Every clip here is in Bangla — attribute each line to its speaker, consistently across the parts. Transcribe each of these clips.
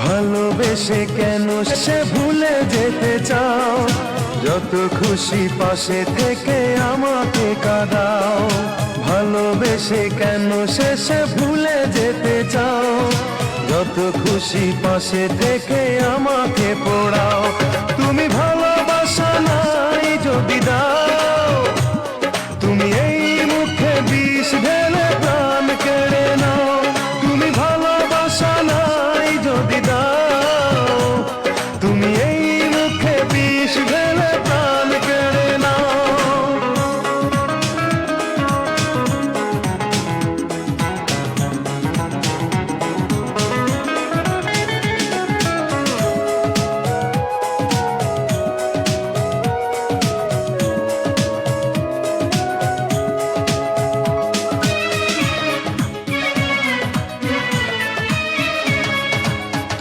Speaker 1: ভালোবেসে কেন সে ভুলে যেতে চাও? যত খুশি পাশে থেকে আমাকে কাঁদাও। ভালোবেসে কেন শেষে ভুলে যেতে চাও? যত খুশি পাশে থেকে আমাকে পোড়াও। তুমি ভালোবাসা নাই যদি দাও, তুমি এই মুখে বিষ ঢেলে প্রাণ কেড়ে নাও। তুমি ভালোবাসা নাই যদি দাও, তুমি এই মুখে বিষ ঢেলে প্রাণ কেড়ে নাও।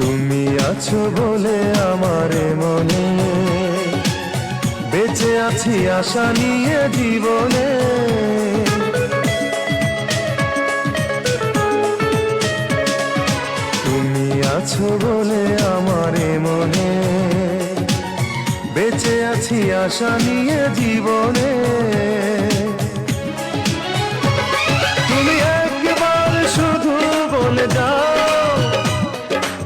Speaker 1: তুমি আছো বলে আমার মনে বেঁচে আছি আশা নিয়ে জীবনে। তুমি আছো বলে আমার মনে বেঁচে আছি আশা নিয়ে জীবনে। তুমি একবার শুধু বলে যাও,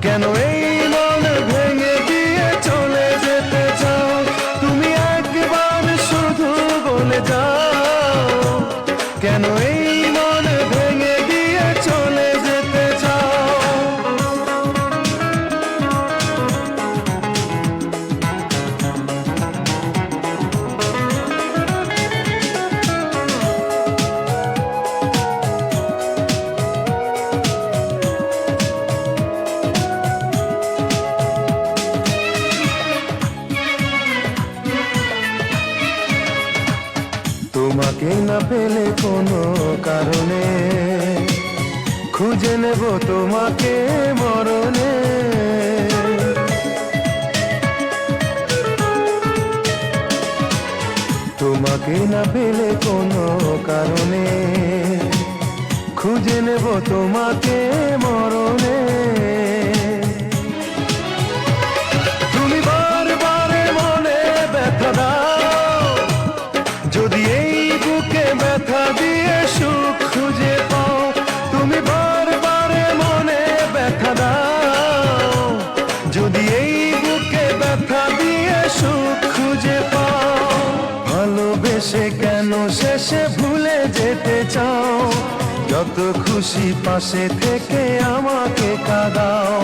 Speaker 1: কেন এই মন ভেঙে দিয়ে চলে যেতে চাও? তুমি একবার শুধু বলে যাও, কেন এই মন ভেঙে দিয়ে চলে যেতে চাও? তোমাকে না পেলে কোনো কারণে খুঁজে নেব তোমাকে মরণে। তোমাকে না পেলে কোনো কারণে খুঁজে নেব তোমাকে মরণে। তুমি বারবার মনে ব্যথা দাও, যদি এই বুকে ব্যথা দিয়ে সুখ খুঁজে পাও। তুমি বারবার মনে ব্যথা দাও, যদি এই বুকে ব্যথা দিয়ে সুখ খুঁজে পাও। ভালোবেসে কেন শেষে ভুলে যেতে চাও? যত খুশি পাশে থেকে আমাকে কাঁদাও।